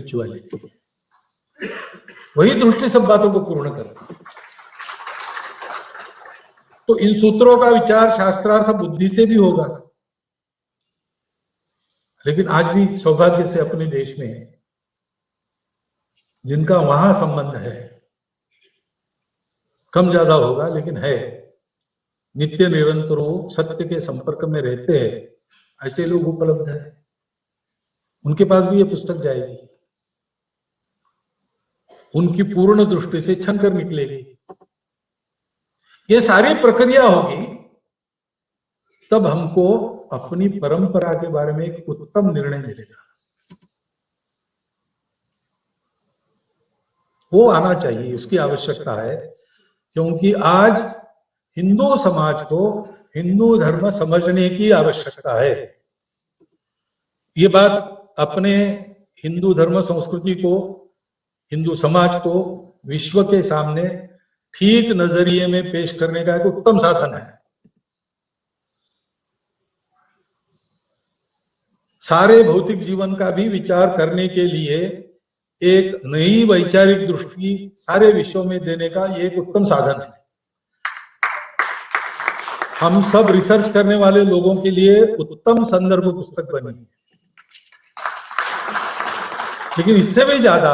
Spirituality, वही दृष्टि सब बातों को पूर्ण करती है। तो इन सूत्रों का विचार शास्त्रार्थ बुद्धि से भी होगा, लेकिन आज भी सौभाग्य से अपने देश में जिनका वहां संबंध है, कम ज्यादा होगा लेकिन है, नित्य निरंतरों सत्य के संपर्क में रहते हैं, ऐसे लोग उपलब्ध है, उनके पास भी ये पुस्तक जाएगी, उनकी पूर्ण दृष्टि से छन कर निकलेगी। ये सारी प्रक्रिया होगी तब हमको अपनी परंपरा के बारे में एक उत्तम निर्णय मिलेगा। वो आना चाहिए, उसकी आवश्यकता है, क्योंकि आज हिंदू समाज को हिंदू धर्म समझने की आवश्यकता है। ये बात अपने हिंदू धर्म संस्कृति को, हिंदू समाज को विश्व के सामने ठीक नजरिए में पेश करने का एक उत्तम साधन है। सारे भौतिक जीवन का भी विचार करने के लिए एक नई वैचारिक दृष्टि सारे विश्व में देने का ये एक उत्तम साधन है। हम सब रिसर्च करने वाले लोगों के लिए उत्तम संदर्भ पुस्तक बनी है। लेकिन इससे भी ज्यादा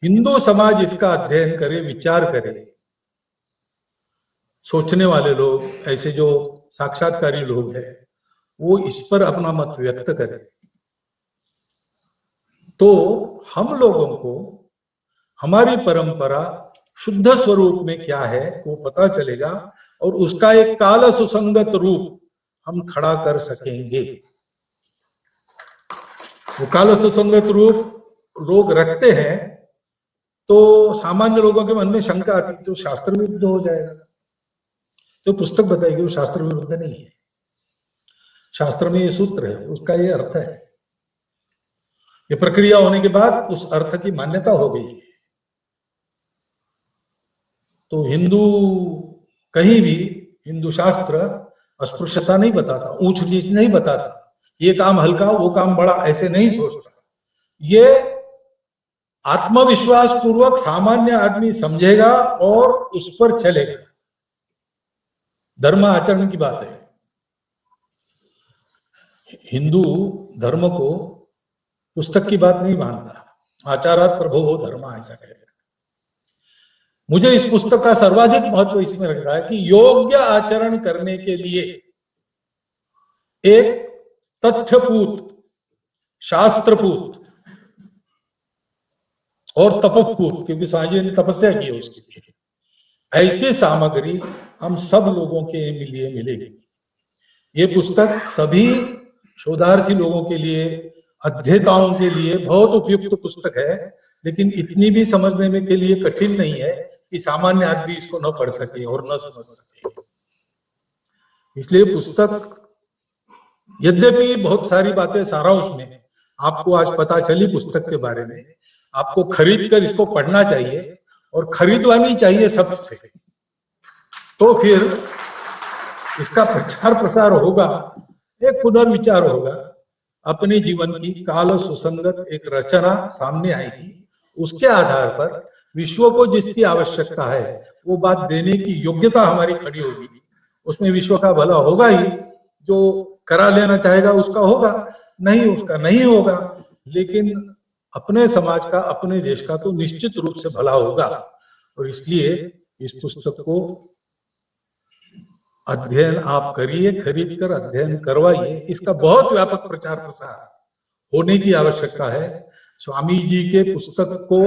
हिंदू समाज इसका अध्ययन करे, विचार करे, सोचने वाले लोग, ऐसे जो साक्षात्कारी लोग हैं, वो इस पर अपना मत व्यक्त करें, तो हम लोगों को हमारी परंपरा शुद्ध स्वरूप में क्या है वो पता चलेगा और उसका एक काल सुसंगत रूप हम खड़ा कर सकेंगे। वो काल सुसंगत रूप लोग रखते हैं तो सामान्य लोगों के मन में शंका आती है, तो शास्त्र विरुद्ध हो जाएगा। तो पुस्तक बताएगी वो शास्त्र विरुद्ध नहीं है, शास्त्र में ये सूत्र है, उसका ये अर्थ है, ये प्रक्रिया होने के बाद उस अर्थ की मान्यता हो गई है। तो हिंदू कहीं भी, हिंदू शास्त्र अस्पृश्यता नहीं बताता, ऊंच नीच नहीं बताता, ये काम हल्का वो काम बड़ा ऐसे नहीं सोचता। ये आत्मविश्वास पूर्वक सामान्य आदमी समझेगा और उस पर चलेगा। धर्म आचरण की बात है। हिंदू धर्म को पुस्तक की बात नहीं मानता, आचारात प्रभो धर्म, ऐसा कहता है। मुझे इस पुस्तक का सर्वाधिक महत्व इसमें लग रहा है कि योग्य आचरण करने के लिए एक तथ्यपूत, शास्त्रपूत और तपपूत, क्योंकि स्वामी जी ने तपस्या की है उसके लिए, ऐसी सामग्री हम सब लोगों के लिए मिलेगी। ये पुस्तक सभी शोधार्थी लोगों के लिए, अध्येताओं के लिए बहुत उपयुक्त पुस्तक है, लेकिन इतनी भी समझने में के लिए कठिन नहीं है कि सामान्य आदमी इसको न पढ़ सके और न समझ सके। इसलिए पुस्तक, यद्यपि बहुत सारी बातें सारांश में आपको आज पता चली पुस्तक के बारे में, आपको खरीद कर इसको पढ़ना चाहिए और खरीदवानी चाहिए सबसे, तो फिर इसका प्रचार प्रसार होगा, एक पुनर्विचार होगा, अपने जीवन की काल सुसंगत एक रचना सामने आएगी। उसके आधार पर विश्व को जिसकी आवश्यकता है वो बात देने की योग्यता हमारी खड़ी होगी। उसमें विश्व का भला होगा ही, जो करा लेना चाहेगा उसका होगा, नहीं उसका नहीं होगा, लेकिन अपने समाज का, अपने देश का तो निश्चित रूप से भला होगा। और इसलिए इस पुस्तक को अध्ययन आप करिए, खरीद कर अध्ययन करवाइए। इसका बहुत व्यापक प्रचार प्रसार होने की आवश्यकता है। स्वामी जी के पुस्तक को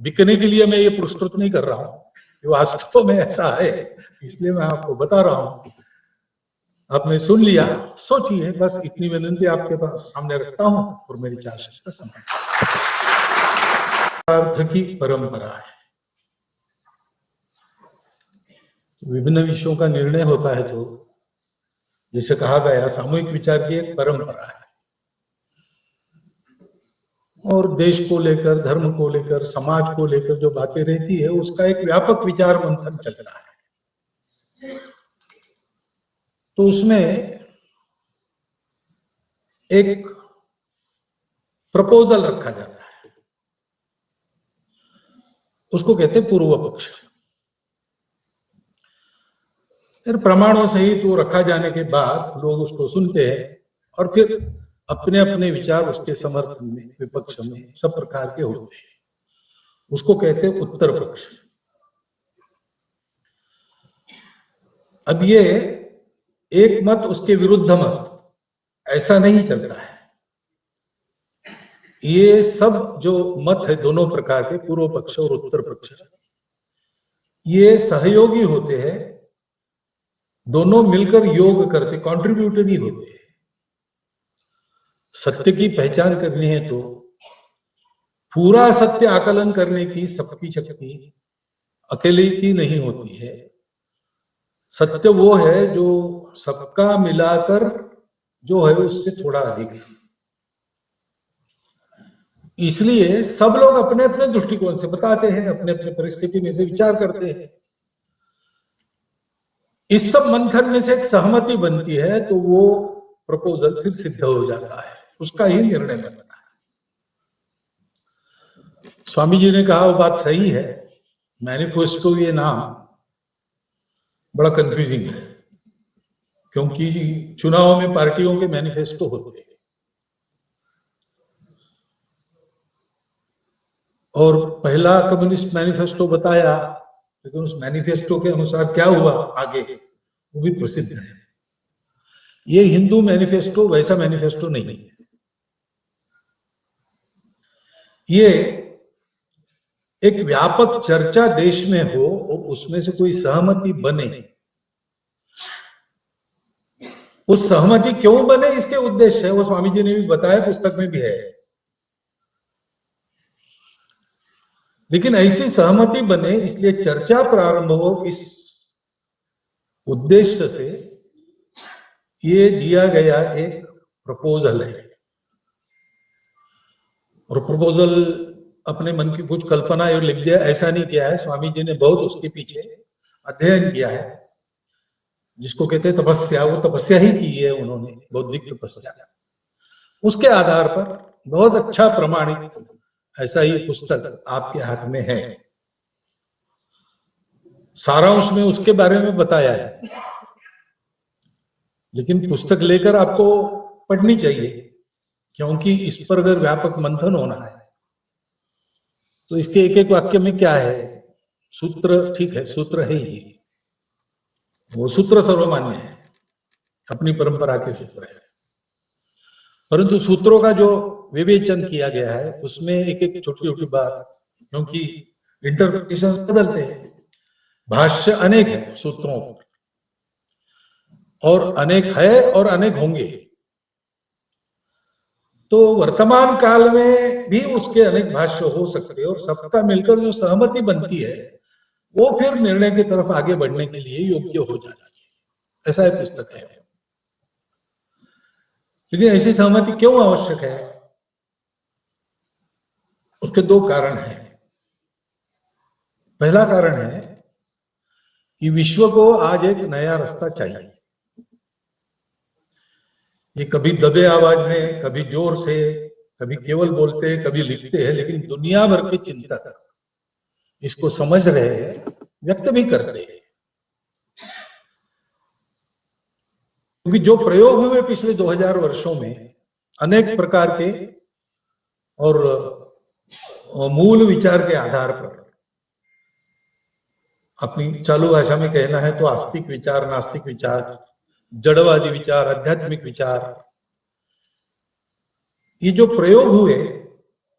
बिकने के लिए मैं ये पुरस्कृत नहीं कर रहा हूँ, वास्तव में ऐसा है, इसलिए मैं आपको बता रहा हूँ। आपने सुन लिया, सोचिए, बस इतनी विनती आपके पास सामने रखता हूँ और मेरी 4 शब्द समझ। अर्थ की परंपरा है, विभिन्न विषयों का निर्णय होता है, तो जैसे कहा गया सामूहिक विचार की एक परंपरा है, और देश को लेकर, धर्म को लेकर, समाज को लेकर जो बातें रहती है उसका एक व्यापक विचार मंथन चल रहा है। तो उसमें एक प्रपोजल रखा जाता है, उसको कहते हैं पूर्व पक्ष। फिर प्रमाणों सहित वो रखा जाने के बाद लोग उसको सुनते हैं और फिर अपने अपने विचार उसके समर्थन में, विपक्ष में सब प्रकार के होते हैं, उसको कहते हैं उत्तर पक्ष। अब ये एक मत उसके विरुद्ध मत ऐसा नहीं चलता है, ये सब जो मत है दोनों प्रकार के, पूर्व पक्ष और उत्तर पक्ष, ये सहयोगी होते हैं, दोनों मिलकर योग करते, कॉन्ट्रीब्यूटरी होते हैं। सत्य की पहचान करनी है तो पूरा सत्य आकलन करने की सबकी शक्ति अकेले की नहीं होती है। सत्य वो है जो सबका मिलाकर जो है उससे थोड़ा अधिक है। इसलिए सब लोग अपने अपने दृष्टिकोण से बताते हैं, अपने अपने परिस्थिति में से विचार करते हैं। इस सब मंथन में से एक सहमति बनती है तो वो प्रपोजल फिर सिद्ध हो जाता है, उसका ही निर्णय बनता है। स्वामी जी ने कहा वो बात सही है, मैनिफेस्टो ये नाम बड़ा कंफ्यूजिंग है, क्योंकि चुनाव में पार्टियों के मैनिफेस्टो होते हैं और पहला कम्युनिस्ट मैनिफेस्टो बताया, लेकिन उस मैनिफेस्टो के अनुसार क्या हुआ आगे वो भी प्रसिद्ध है। ये हिंदू मैनिफेस्टो वैसा मैनिफेस्टो नहीं है, ये एक व्यापक चर्चा देश में हो और उसमें से कोई सहमति बने। उस सहमति क्यों बने इसके उद्देश्य है, वो स्वामी जी ने भी बताया, पुस्तक में भी है। लेकिन ऐसी सहमति बने इसलिए चर्चा प्रारंभ हो, इस उद्देश्य से ये दिया गया एक प्रपोजल है। और प्रपोजल अपने मन की कुछ कल्पना और लिख दिया ऐसा नहीं किया है, स्वामी जी ने बहुत उसके पीछे अध्ययन किया है, जिसको कहते हैं तपस्या। वो तपस्या ही की है उन्होंने, बौद्धिक तपस्या। उसके आधार पर बहुत अच्छा प्रमाणित ऐसा ही पुस्तक आपके हाथ में है। सारांश में उसके बारे में बताया है, लेकिन पुस्तक लेकर आपको पढ़नी चाहिए, क्योंकि इस पर अगर व्यापक मंथन होना है तो इसके एक एक वाक्य में क्या है, सूत्र ठीक है, सूत्र है ही, वो सूत्र सर्वमान्य है, अपनी परंपरा के सूत्र है, परंतु सूत्रों का जो विवेचन किया गया है उसमें एक एक छोटी छोटी बात, क्योंकि इंटरप्रिटेशन बदलते हैं, भाष्य अनेक है सूत्रों पर, और अनेक है और अनेक होंगे, तो वर्तमान काल में भी उसके अनेक भाष्य हो सकते हैं और सबका मिलकर जो सहमति बनती है वो फिर निर्णय की तरफ आगे बढ़ने के लिए योग्य हो जाती है। ऐसा एक पुस्तक है। लेकिन ऐसी सहमति क्यों आवश्यक है, उसके दो कारण हैं। पहला कारण है कि विश्व को आज एक नया रास्ता चाहिए। ये कभी दबे आवाज में, कभी जोर से, कभी केवल बोलते, कभी लिखते हैं, लेकिन दुनिया भर के चिंतक इसको समझ रहे हैं, व्यक्त भी कर रहे हैं। क्योंकि जो प्रयोग हुए पिछले 2000 वर्षों में अनेक प्रकार के और मूल विचार के आधार पर, अपनी चालू भाषा में कहना है तो आस्तिक विचार, नास्तिक विचार, जड़वादी विचार, आध्यात्मिक विचार, ये जो प्रयोग हुए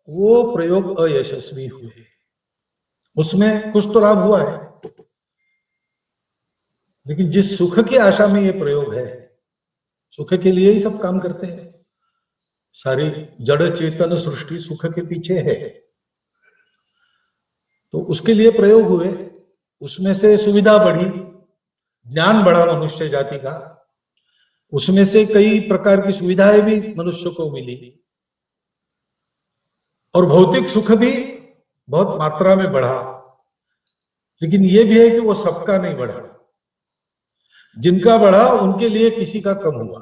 वो प्रयोग अयशस्वी हुए। उसमें कुछ तो लाभ हुआ है, लेकिन जिस सुख की आशा में ये प्रयोग है, सुख के लिए ही सब काम करते हैं, सारी जड़ चेतन सृष्टि सुख के पीछे है, तो उसके लिए प्रयोग हुए, उसमें से सुविधा बढ़ी, ज्ञान बढ़ा मनुष्य जाति का, उसमें से कई प्रकार की सुविधाएं भी मनुष्य को मिली, और भौतिक सुख भी बहुत मात्रा में बढ़ा। लेकिन यह भी है कि वो सबका नहीं बढ़ा, जिनका बढ़ा उनके लिए किसी का कम हुआ,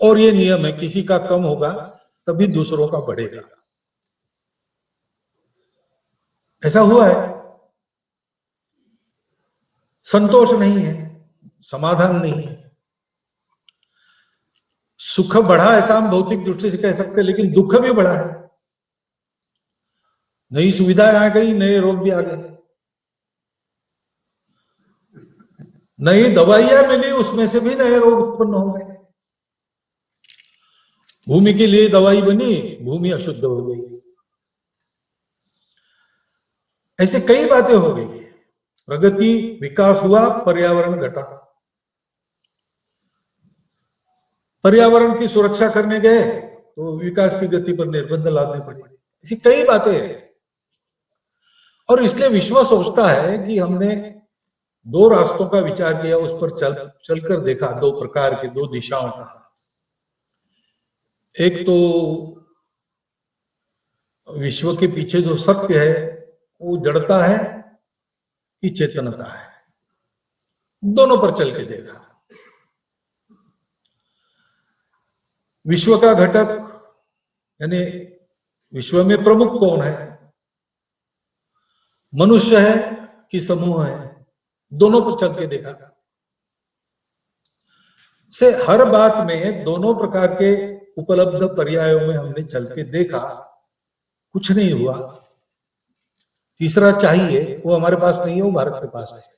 और ये नियम है, किसी का कम होगा तभी दूसरों का बढ़ेगा। ऐसा हुआ है। संतोष नहीं है, समाधान नहीं है। सुख बढ़ा ऐसा हम भौतिक दृष्टि से कह सकते हैं, लेकिन दुख भी बढ़ा है। नई सुविधाएं आ गई, नए रोग भी आ गए, नई दवाइयां मिली, उसमें से भी नए रोग उत्पन्न हो गए। भूमि के लिए दवाई बनी, भूमि अशुद्ध हो गई। ऐसे कई बातें हो गई। प्रगति, विकास हुआ, पर्यावरण घटा। पर्यावरण की सुरक्षा करने गए तो विकास की गति पर निर्बंध लादने पड़े। ऐसी कई बातें हैं। और इसलिए विश्व सोचता है कि हमने दो रास्तों का विचार किया, उस पर चलकर देखा, दो प्रकार के, दो दिशाओं का। एक तो विश्व के पीछे जो सत्य है वो जड़ता है कि चेतनता है, दोनों पर चल के देखा। विश्व का घटक यानी विश्व में प्रमुख कौन है, मनुष्य है कि समूह है, दोनों पर चल के देखा। से हर बात में दोनों प्रकार के उपलब्ध पर्यायों में हमने चल के देखा, कुछ नहीं हुआ। तीसरा चाहिए, वो हमारे पास नहीं है, वो भारत के पास है।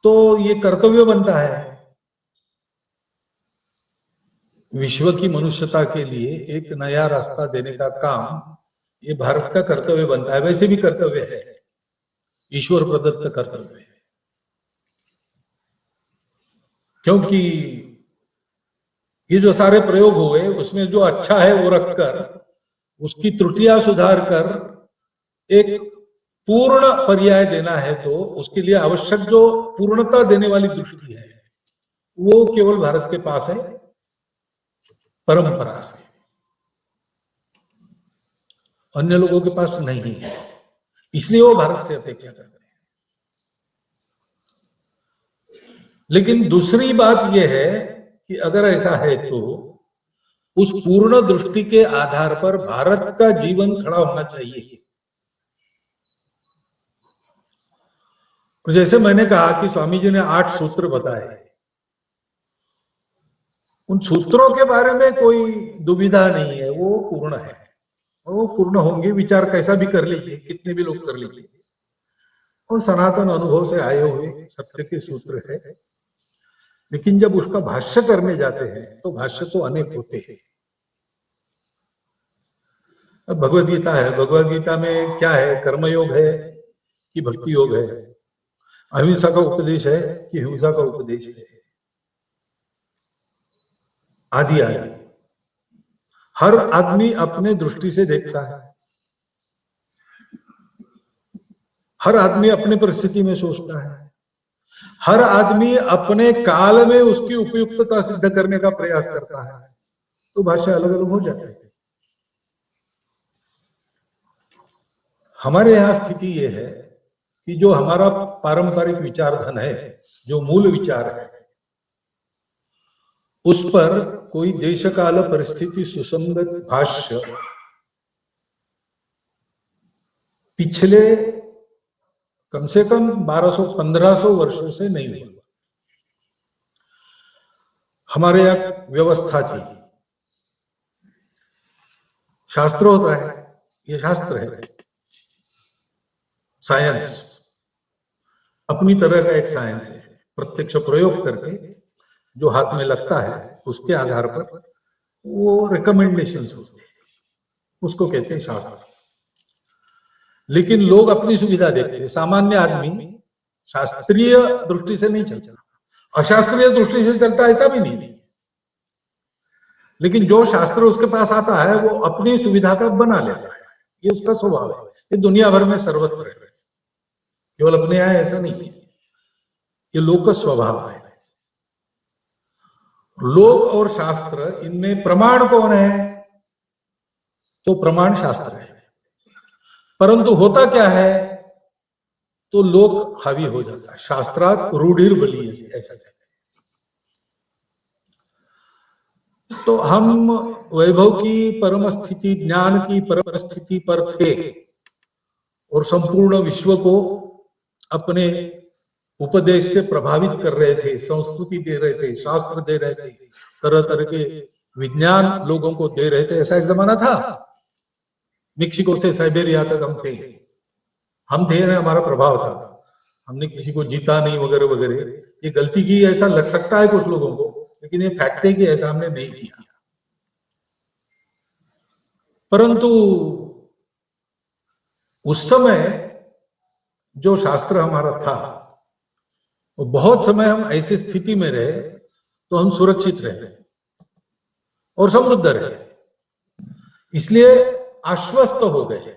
तो ये कर्तव्य बनता है विश्व की मनुष्यता के लिए एक नया रास्ता देने का काम, ये भारत का कर्तव्य बनता है। वैसे भी कर्तव्य है, ईश्वर प्रदत्त कर्तव्य है। क्योंकि ये जो सारे प्रयोग हुए उसमें जो अच्छा है वो रखकर, उसकी त्रुटियां सुधार कर एक पूर्ण पर्याय देना है, तो उसके लिए आवश्यक जो पूर्णता देने वाली दृष्टि है वो केवल भारत के पास है, परंपरा से। अन्य लोगों के पास नहीं है, इसलिए वो भारत से अपेक्षा करते हैं। लेकिन दूसरी बात यह है कि अगर ऐसा है तो उस पूर्ण दृष्टि के आधार पर भारत का जीवन खड़ा होना चाहिए। जैसे मैंने कहा कि स्वामी जी ने 8 सूत्र बताए, उन सूत्रों के बारे में कोई दुविधा नहीं है, वो पूर्ण है, वो पूर्ण होंगे। विचार कैसा भी कर लीजिए, कितने भी लोग कर लीजिए, और सनातन अनुभव से आए हुए सत्य के सूत्र है। लेकिन जब उसका भाष्य करने जाते हैं तो भाष्य तो अनेक होते हैं। अब भगवद गीता है, भगवद गीता में क्या है, कर्मयोग है कि भक्ति योग है, अहिंसा का उपदेश है कि हिंसा का उपदेश है, आदि आदि। हर आदमी अपने दृष्टि से देखता है, हर आदमी अपने परिस्थिति में सोचता है, हर आदमी अपने काल में उसकी उपयुक्तता सिद्ध करने का प्रयास करता है, तो भाषा अलग अलग हो जाती है। हमारे यहां स्थिति यह है कि जो हमारा पारंपरिक विचारधन है, जो मूल विचार है, उस पर कोई देश काल परिस्थिति सुसंगत भाष्य पिछले कम से कम 1200-1500 वर्षों से नहीं हुआ। हमारे यहां व्यवस्था थी, शास्त्र होता है, ये शास्त्र है, साइंस अपनी तरह का एक साइंस है। प्रत्यक्ष प्रयोग करके जो हाथ में लगता है उसके आधार पर वो रिकमेंडेशंस होते हैं, उसको कहते हैं शास्त्र। लेकिन लोग अपनी सुविधा देखते हैं, सामान्य आदमी शास्त्रीय दृष्टि से नहीं चलता, अशास्त्रीय दृष्टि से चलता ऐसा भी नहीं। लेकिन जो शास्त्र उसके पास आता है वो अपनी सुविधा का बना लेता है, ये उसका स्वभाव है। ये दुनिया भर में सर्वत्र है, केवल अपने यहाँ ऐसा नहीं है, ये लोक स्वभाव है। लोक और शास्त्र, इनमें प्रमाण कौन है, तो प्रमाण शास्त्र है। परंतु होता क्या है, तो लोक हावी हो जाता है, शास्त्रात रूढ़िर बली, ऐसा तो हम वैभव की परम स्थिति, ज्ञान की परम स्थिति पर थे और संपूर्ण विश्व को अपने उपदेश से प्रभावित कर रहे थे, संस्कृति दे रहे थे, शास्त्र दे रहे थे, तरह तरह के विज्ञान लोगों को दे रहे थे। ऐसा एक जमाना था। मेक्सिको से साइबेरिया तक हम थे ना, हमारा प्रभाव था। हमने किसी को जीता नहीं वगैरह वगैरह। ये गलती की ऐसा लग सकता है कुछ लोगों को, लेकिन ये फैक्ट है कि ऐसा हमने नहीं किया। परंतु उस समय जो शास्त्र हमारा था, वो बहुत समय हम ऐसी स्थिति में रहे तो हम सुरक्षित रहे और समृद्ध रहे, इसलिए आश्वस्त हो गए।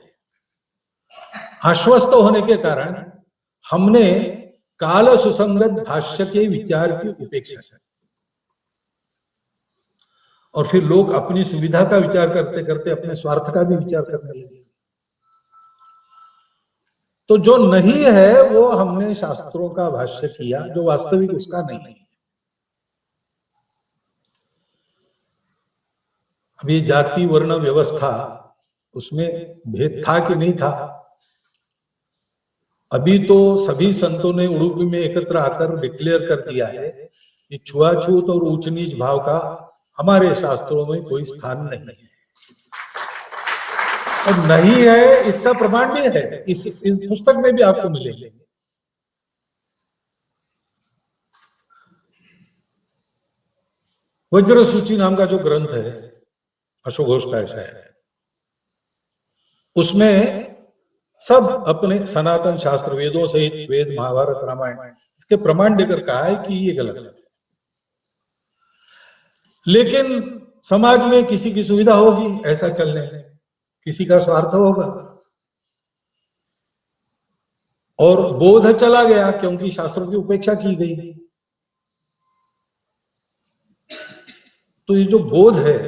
आश्वस्त होने के कारण हमने काल सुसंगत भाष्य के विचार की उपेक्षा की और फिर लोग अपनी सुविधा का विचार करते करते अपने स्वार्थ का भी विचार करने लगे। तो जो नहीं है वो हमने शास्त्रों का भाष्य किया, जो वास्तविक उसका नहीं है। अभी जाति वर्ण व्यवस्था, उसमें भेद था कि नहीं था? अभी तो सभी संतों ने उडुपी में एकत्र आकर डिक्लेयर कर दिया है कि छुआछूत और ऊंच नीच भाव का हमारे शास्त्रों में कोई स्थान नहीं है। और नहीं है इसका प्रमाण भी है, इस पुस्तक में भी आपको मिलेंगे। वज्र सूची नाम का जो ग्रंथ है, अशोक घोष का ऐसा है, उसमें सब अपने सनातन शास्त्र वेदों सहित वेद महाभारत रामायण इसके प्रमाण देकर कहा है कि ये गलत है। लेकिन समाज में किसी की सुविधा होगी ऐसा चलने, किसी का स्वार्थ होगा और बोध चला गया क्योंकि शास्त्रों की उपेक्षा की गई। तो ये जो बोध है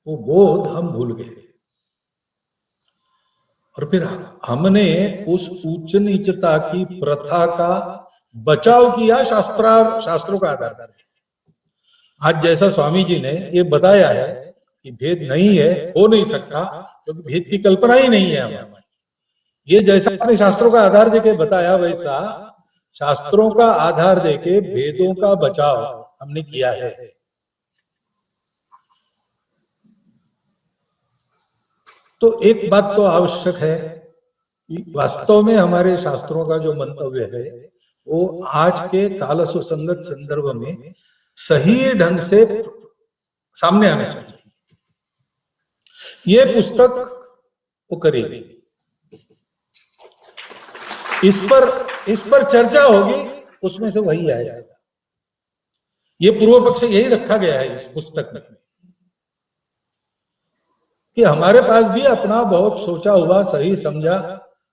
वो बोध हम भूल गए और फिर हमने उस उच्च नीचता की प्रथा का बचाव किया शास्त्रों का आधार है। आज जैसा स्वामी जी ने ये बताया है कि भेद नहीं है, हो नहीं सकता, क्योंकि भेद की कल्पना ही नहीं है हमें। ये जैसा आपने शास्त्रों का आधार देके बताया, वैसा शास्त्रों का आधार देके भेदों का बचाव हमने किया है। तो एक बात तो आवश्यक है कि वास्तव में हमारे शास्त्रों का जो मंतव्य है वो आज के काल सुसंगत संदर्भ में सही ढंग से सामने आना चाहिए। ये पुस्तक वो करेगी, इस पर चर्चा होगी, उसमें से वही आएगा। ये पूर्व पक्ष यही रखा गया है इस पुस्तक में कि हमारे पास भी अपना बहुत सोचा हुआ, सही समझा,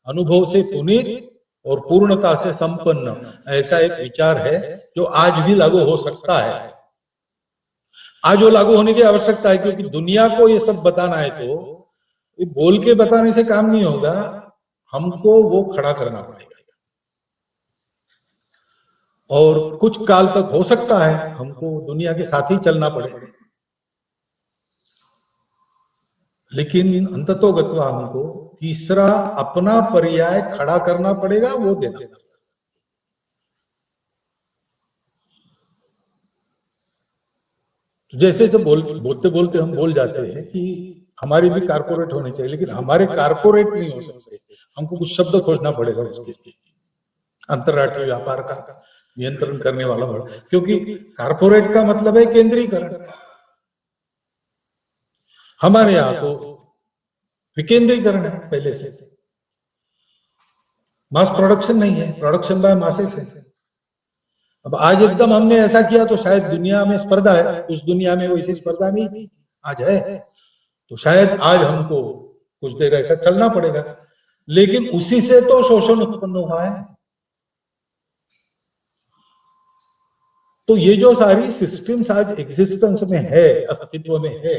अनुभव से पुनीत और पूर्णता से संपन्न ऐसा एक विचार है जो आज भी लागू हो सकता है। आज वो लागू होने की आवश्यकता है, क्योंकि दुनिया को ये सब बताना है तो ये बोल के बताने से काम नहीं होगा, हमको वो खड़ा करना पड़ेगा। और कुछ काल तक हो सकता है हमको दुनिया के साथ ही चलना पड़ेगा, लेकिन अंततोगत्वा हमको तीसरा अपना पर्याय खड़ा करना पड़ेगा, वो देना। जैसे जब बोलते बोलते हम बोल जाते हैं कि हमारी भी कारपोरेट होनी चाहिए, लेकिन हमारे कारपोरेट नहीं हो सकते, हमको कुछ शब्द खोजना पड़ेगा उसके लिए। अंतरराष्ट्रीय व्यापार का नियंत्रण करने वाला बड़ा, क्योंकि कारपोरेट का मतलब है केंद्रीकरण। हमारे यहां तो विकेंद्रीकरण है पहले से, मास प्रोडक्शन नहीं है, प्रोडक्शन बाय मासेस है। अब आज एकदम हमने ऐसा किया तो शायद दुनिया में स्पर्धा है, उस दुनिया में वैसी स्पर्धा नहीं थी, आज है। तो शायद आज हमको कुछ देर ऐसा चलना पड़ेगा, लेकिन उसी से तो शोषण उत्पन्न हुआ है। तो ये जो सारी सिस्टम्स आज एग्जिस्टेंस में है, अस्तित्व में है,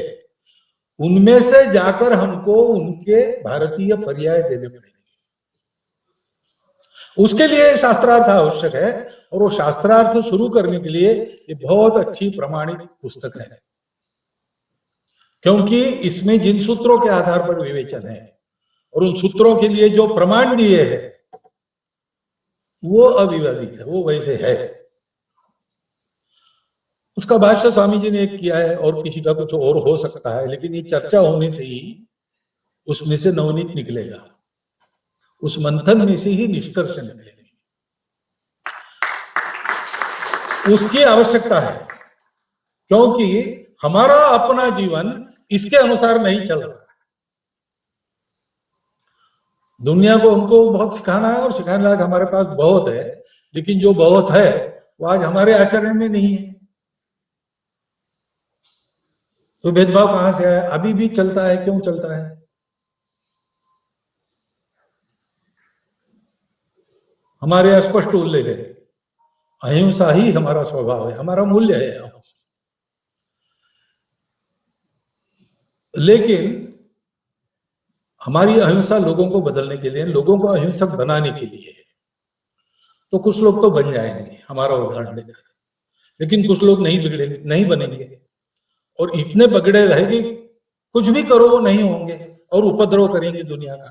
उनमें से जाकर हमको उनके भारतीय पर्याय देने पड़ेंगे। उसके लिए शास्त्रार्थ आवश्यक है, और वो शास्त्रार्थ शुरू करने के लिए ये बहुत अच्छी प्रमाणित पुस्तक है। क्योंकि इसमें जिन सूत्रों के आधार पर विवेचन है और उन सूत्रों के लिए जो प्रमाण दिए हैं वो अविवादित है, वो वैसे है। उसका भाष्य स्वामी जी ने एक किया है और किसी का कुछ और हो सकता है, लेकिन ये चर्चा होने से ही उसमें से नवनीत निकलेगा, उस मंथन में से ही निष्कर्ष निकलेगा। उसकी आवश्यकता है, क्योंकि हमारा अपना जीवन इसके अनुसार नहीं चल रहा। दुनिया को हमको बहुत सिखाना है और सिखाने लायक हमारे पास बहुत है, लेकिन जो बहुत है वो आज हमारे आचरण में नहीं है। तो भेदभाव कहां से आया? अभी भी चलता है। क्यों चलता है? हमारे अस्पष्ट उल्लेख है, अहिंसा ही हमारा स्वभाव है, हमारा मूल्य है अहिंसा। लेकिन हमारी अहिंसा लोगों को बदलने के लिए, लोगों को अहिंसक बनाने के लिए। तो कुछ लोग तो बन जाएंगे, हमारा उदाहरण देकर, लेकिन कुछ लोग नहीं बिगड़ेंगे, नहीं बनेंगे, और इतने बगड़े रहेंगे कुछ भी करो वो नहीं होंगे और उपद्रव करेंगे दुनिया का।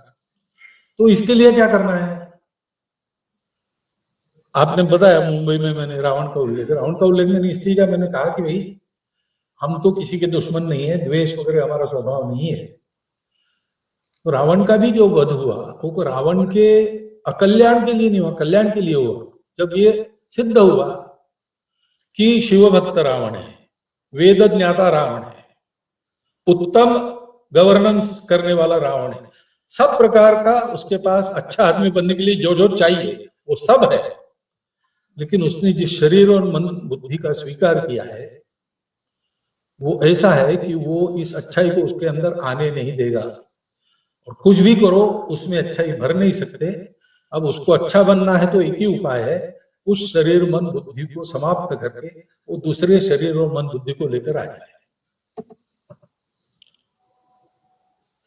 तो इसके लिए क्या करना है? आपने बताया मुंबई में मैंने रावण का उल्लेख मैंने इसलिए किया, मैंने कहा कि भाई हम तो किसी के दुश्मन नहीं है, द्वेष वगैरह हमारा स्वभाव नहीं है। तो रावण का भी जो वध हुआ वो रावण के अकल्याण के लिए नहीं हुआ, कल्याण के लिए हुआ। जब ये सिद्ध हुआ कि शिव भक्त रावण है, वेद ज्ञाता रावण है, उत्तम गवर्नेंस करने वाला रावण है, सब प्रकार का उसके पास अच्छा आदमी बनने के लिए जो जो चाहिए वो सब है, लेकिन उसने जिस शरीर और मन बुद्धि का स्वीकार किया है वो ऐसा है कि वो इस अच्छाई को उसके अंदर आने नहीं देगा, और कुछ भी करो उसमें अच्छाई भर नहीं सकते। अब उसको अच्छा बनना है तो एक ही उपाय है, उस शरीर मन बुद्धि को समाप्त करके वो दूसरे शरीर और मन बुद्धि को लेकर आ जाए।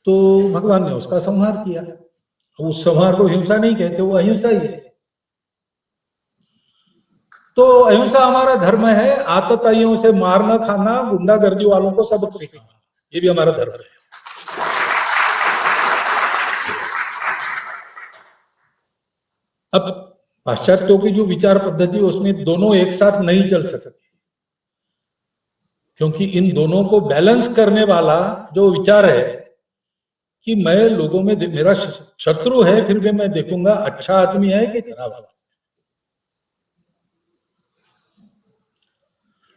तो भगवान ने उसका संहार किया। उस संहार को हिंसा नहीं कहते, वो अहिंसा ही है। तो अहिंसा हमारा धर्म है। आतताइयों से मारना, खाना, गुंडागर्दी वालों को सबक सिखाना, ये भी हमारा धर्म है। अब पाश्चात्यों की जो विचार पद्धति उसमें दोनों एक साथ नहीं चल सकते, क्योंकि इन दोनों को बैलेंस करने वाला जो विचार है कि मैं लोगों में, मेरा शत्रु है फिर भी मैं देखूंगा अच्छा आदमी है कि खराब आदमी,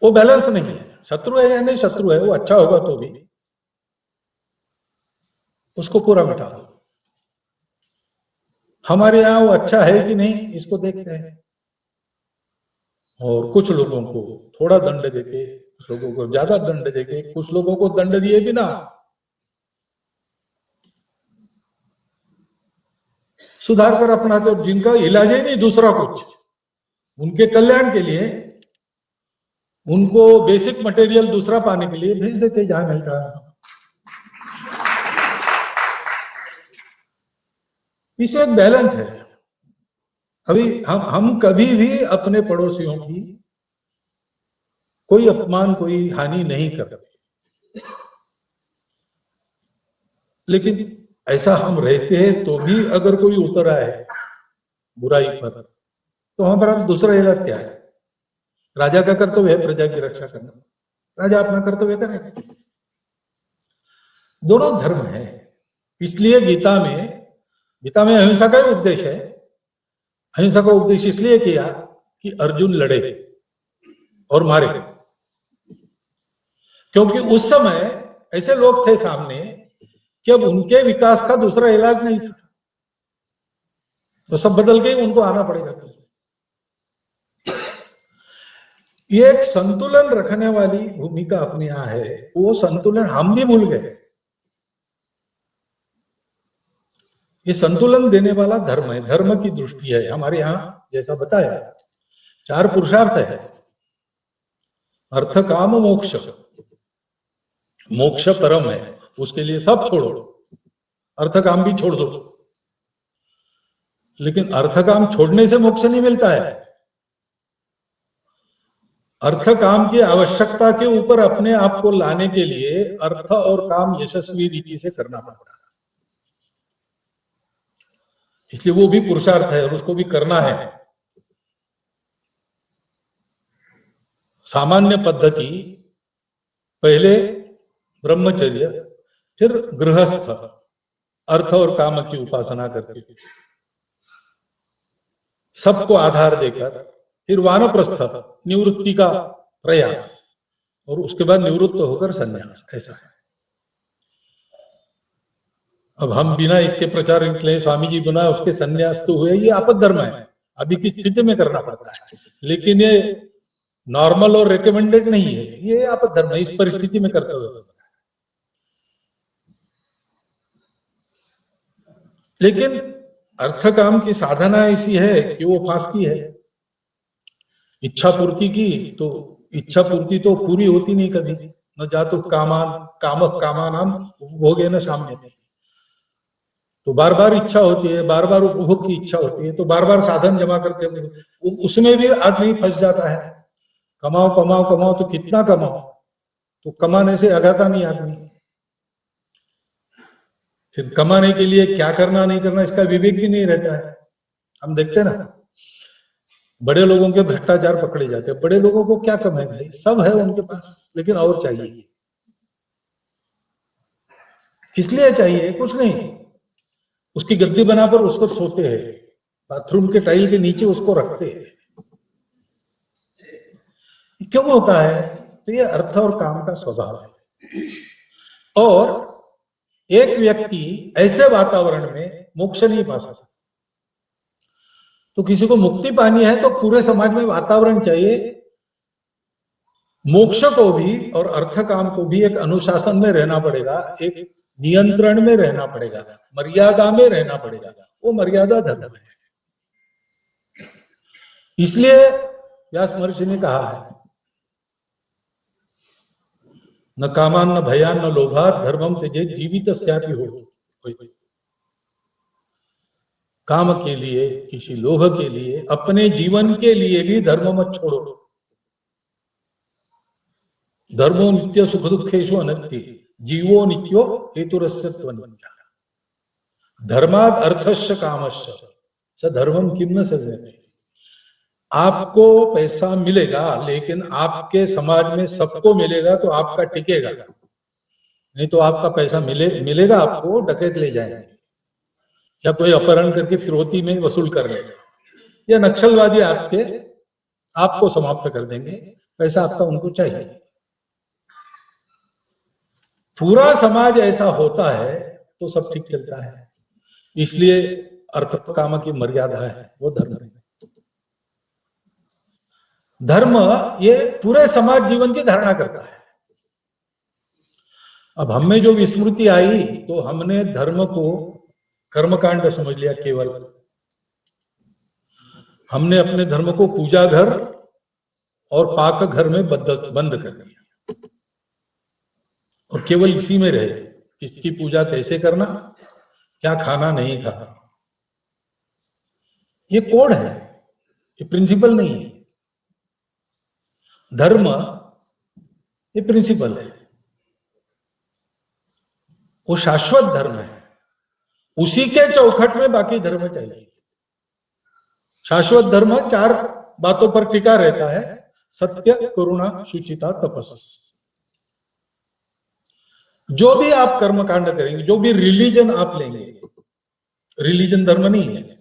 वो बैलेंस नहीं है। शत्रु है या नहीं शत्रु है, वो अच्छा होगा तो भी उसको पूरा मिटा दो। हमारे यहाँ वो अच्छा है कि नहीं इसको देखते हैं, और कुछ लोगों को थोड़ा दंड देके, कुछ लोगों को ज्यादा दंड देके, कुछ लोगों को दंड दिए बिना सुधार कर अपनाते, तो जिनका इलाज ही नहीं दूसरा कुछ, उनके कल्याण के लिए उनको बेसिक मटेरियल दूसरा पाने के लिए भेज देते जहां मिलता है। इसे एक बैलेंस है। अभी हम कभी भी अपने पड़ोसियों की कोई अपमान, कोई हानि नहीं करते, लेकिन ऐसा हम रहते हैं तो भी अगर कोई उतर आए बुराई पर, तो हमारा दूसरा इलाज क्या है? राजा का कर्तव्य है प्रजा की रक्षा करना, राजा अपना कर्तव्य करेगा। दोनों धर्म है। इसलिए गीता में अहिंसा का ही उपदेश है। अहिंसा का उपदेश इसलिए किया कि अर्जुन लड़े और मारे, क्योंकि उस समय ऐसे लोग थे सामने कि अब उनके विकास का दूसरा इलाज नहीं था, तो सब बदल के उनको आना पड़ेगा। ये एक संतुलन रखने वाली भूमिका अपने यहां है, वो संतुलन हम भी भूल गए। ये संतुलन देने वाला धर्म है, धर्म की दृष्टि है हमारे यहां। जैसा बताया 4 पुरुषार्थ है, अर्थ काम मोक्ष। मोक्ष परम है, उसके लिए सब छोड़ो, अर्थ काम भी छोड़ दो। लेकिन अर्थ काम छोड़ने से मोक्ष नहीं मिलता है। अर्थ काम की आवश्यकता के ऊपर अपने आप को लाने के लिए अर्थ और काम यशस्वी रीति से करना पड़ता है। इसलिए वो भी पुरुषार्थ है और उसको भी करना है। सामान्य पद्धति पहले ब्रह्मचर्य, फिर गृहस्थ अर्थ और काम की उपासना करके सबको आधार देकर, फिर वानप्रस्थ निवृत्ति का प्रयास, और उसके बाद निवृत्त होकर संन्यास। ऐसा है। अब हम बिना इसके प्रचार के स्वामी जी बना उसके संन्यास तो हुए, ये आपद धर्म है, अभी की स्थिति में करना पड़ता है, लेकिन ये नॉर्मल और रिकमेंडेड नहीं है, ये आपद धर्म है, इस परिस्थिति में करते हुए। लेकिन अर्थ काम की साधना ऐसी है कि वो फांसती है। इच्छा पूर्ति की तो इच्छा पूर्ति तो पूरी होती नहीं कभी, न जातु कामानाम उपभोगे न साम्यते। तो बार बार इच्छा होती है, बार बार उपभोग की इच्छा होती है, तो बार बार साधन जमा करते हैं, उसमें भी आदमी फंस जाता है। कमाओ कमाओ कमाओ, तो कितना कमाओ, तो कमाने से अगाता नहीं आदमी। फिर कमाने के लिए क्या करना नहीं करना इसका विवेक भी नहीं रहता है। हम देखते ना, बड़े लोगों के भ्रष्टाचार पकड़े जाते हैं। बड़े लोगों को क्या कम है भाई, सब है उनके पास, लेकिन और चाहिए। किस लिए चाहिए? कुछ नहीं, उसकी गद्दी बनाकर उसको सोते हैं, बाथरूम के टाइल के नीचे उसको रखते हैं। क्यों होता है? तो ये अर्थ और काम का स्वभाव है। और एक व्यक्ति ऐसे वातावरण में मोक्ष नहीं पा सकता। तो किसी को मुक्ति पानी है तो पूरे समाज में वातावरण चाहिए, मोक्ष को भी और अर्थ काम को भी एक अनुशासन में रहना पड़ेगा, एक नियंत्रण में रहना पड़ेगा, मर्यादा में रहना पड़ेगा। वो मर्यादा धर्म है। इसलिए व्यास महर्षि ने कहा है, न कामान न भयान न लोभात धर्मम त्यजेत जीवितस्यापि हो। काम के लिए, किसी लोभ के लिए, अपने जीवन के लिए भी धर्म मत छोड़ो। धर्मो नित्य सुख दुखेशु अनत्ति जीवो नित्यो हेतुरस्यत्व नित्या धर्माद अर्थस्य कामस्य स धर्मम किम न सजते। आपको पैसा मिलेगा, लेकिन आपके समाज में सबको मिलेगा तो आपका टिकेगा, नहीं तो आपका पैसा मिलेगा आपको डकैत ले जाएंगे, या कोई अपहरण करके फिरौती में वसूल कर लेगा, या नक्सलवादी आपको समाप्त कर देंगे। पैसा आपका उनको चाहिए। पूरा समाज ऐसा होता है तो सब ठीक चलता है। इसलिए अर्थ काम की मर्यादा है, वो धर्म है। धर्म ये पूरे समाज जीवन की धारणा करता है। अब हमें जो विस्मृति आई तो हमने धर्म को कर्मकांड समझ लिया केवल। हमने अपने धर्म को पूजा घर और पाक घर में बंद कर दिया और केवल इसी में रहे, किसकी पूजा कैसे करना, क्या खाना नहीं खाना। ये कोड है, ये प्रिंसिपल नहीं है। धर्म ये प्रिंसिपल है, वो शाश्वत धर्म है। उसी के चौखट में बाकी धर्म चाहिए। शाश्वत धर्म 4 बातों पर टिका रहता है: सत्य, करुणा, शुचिता, तपस। जो भी आप कर्मकांड करेंगे, जो भी रिलीजन आप लेंगे, रिलीजन धर्म नहीं है।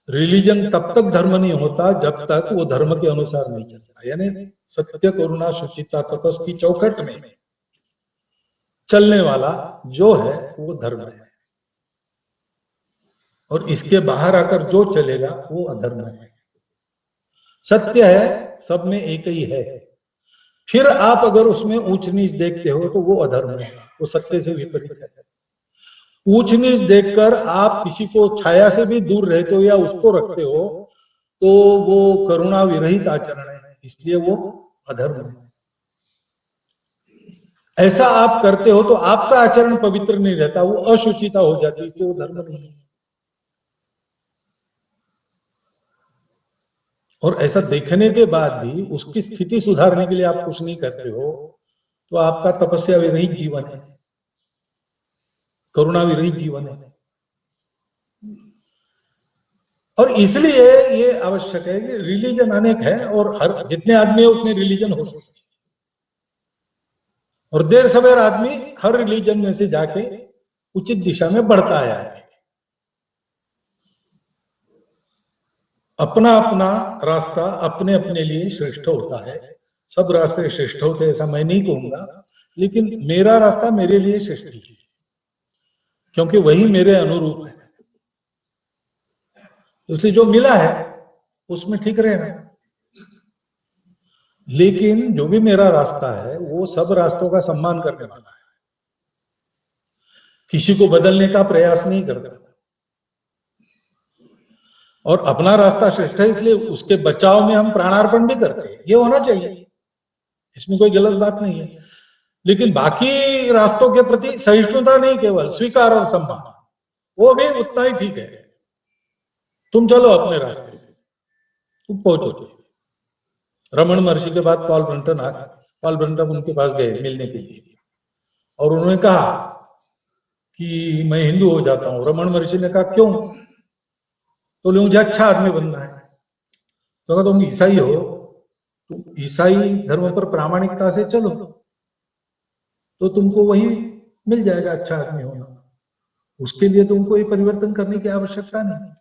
रिलीजन तब तक धर्म नहीं होता जब तक वो धर्म के अनुसार नहीं चलता। यानी सत्य, करुणा, शुचिता, तपस की चौखट में चलने वाला जो है वो धर्म है, और इसके बाहर आकर जो चलेगा वो अधर्म है। सत्य है, सब में एक ही है। फिर आप अगर उसमें ऊंच नीच देखते हो तो वो अधर्म है, वो सत्य से विपरीत है। ऊंच नीच देखकर आप किसी को छाया से भी दूर रहते हो या उसको रखते हो तो वो करुणा विरहित आचरण है, इसलिए वो अधर्म है। ऐसा आप करते हो तो आपका आचरण पवित्र नहीं रहता, वो अशुचिता हो जाती है, इसलिए वो धर्म नहीं है। और ऐसा देखने के बाद भी उसकी स्थिति सुधारने के लिए आप कुछ नहीं करते हो, तो आपका तपस्या विरहित जीवन है, करुणा विरहित जीवन है। और इसलिए ये आवश्यक है कि रिलीजन अनेक है और हर जितने आदमी है उतने रिलीजन हो सकते हैं, और देर सवेर आदमी हर रिलीजन में से जाके उचित दिशा में बढ़ता आया है। अपना अपना रास्ता अपने अपने लिए श्रेष्ठ होता है, सब रास्ते श्रेष्ठ होते ऐसा मैं नहीं कहूंगा, लेकिन मेरा रास्ता मेरे लिए श्रेष्ठ है क्योंकि वही मेरे अनुरूप है। इसलिए जो मिला है उसमें ठीक रहना, लेकिन जो भी मेरा रास्ता है वो सब रास्तों का सम्मान करने वाला है, किसी को बदलने का प्रयास नहीं करता, और अपना रास्ता श्रेष्ठ है इसलिए उसके बचाव में हम प्राणार्पण भी करते हैं, ये होना चाहिए, इसमें कोई गलत बात नहीं है। लेकिन बाकी रास्तों के प्रति सहिष्णुता नहीं, केवल स्वीकार और सम्मान, वो भी उतना ही ठीक है। तुम चलो अपने रास्ते से, तुम पहुंचो। रमन महर्षि के बाद पॉल ब्रंटन उनके पास गए मिलने के लिए, और उन्होंने कहा कि मैं हिंदू हो जाता हूं। रमन महर्षि ने कहा क्यों? तो मुझे अच्छा आदमी बनना है। तो कहा तुम ईसाई हो, तुम ईसाई धर्म पर प्रामाणिकता से चलो तो तुमको वही मिल जाएगा, अच्छा आदमी होना। उसके लिए तुमको ये परिवर्तन करने की आवश्यकता नहीं।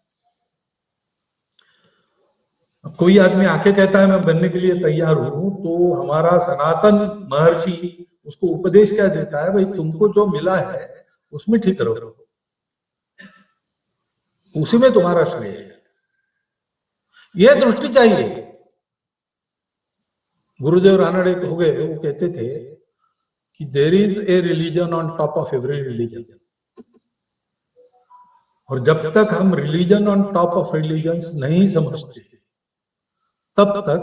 अब कोई आदमी आके कहता है मैं बनने के लिए तैयार हूं, तो हमारा सनातन महर्षि उसको उपदेश क्या देता है, भाई तुमको जो मिला है उसमें ठीक रहो, उसी में तुम्हारा श्रेय है, यह दृष्टि चाहिए। गुरुदेव रानड़े हो गए, वो कहते थे कि there is a religion on top of every religion, और जब तक हम religion on top of religions नहीं समझते तब तक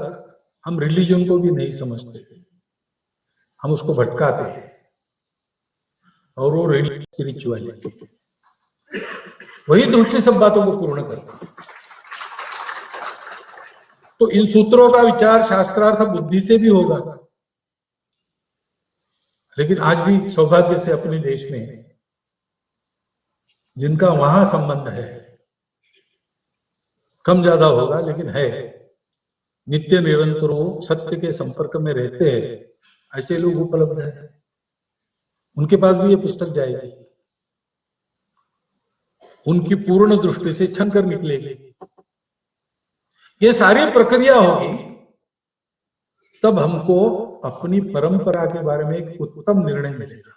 हम रिलीजन को भी नहीं समझते, हम उसको भटकाते हैं, और वो स्पिरिचुअलिटी वही दृष्टि सब बातों को पूर्ण करती है। तो इन सूत्रों का विचार शास्त्रार्थ बुद्धि से भी होगा, लेकिन आज भी सौभाग्य से अपने देश में जिनका वहां संबंध है, कम ज्यादा होगा लेकिन है, नित्य निरंतरों सत्य के संपर्क में रहते हैं, ऐसे लोग उपलब्ध हैं, उनके पास भी ये पुस्तक जाएगी, उनकी पूर्ण दृष्टि से छन कर निकलेगी। ये सारी प्रक्रिया होगी तब हमको अपनी परंपरा के बारे में एक उत्तम निर्णय मिलेगा।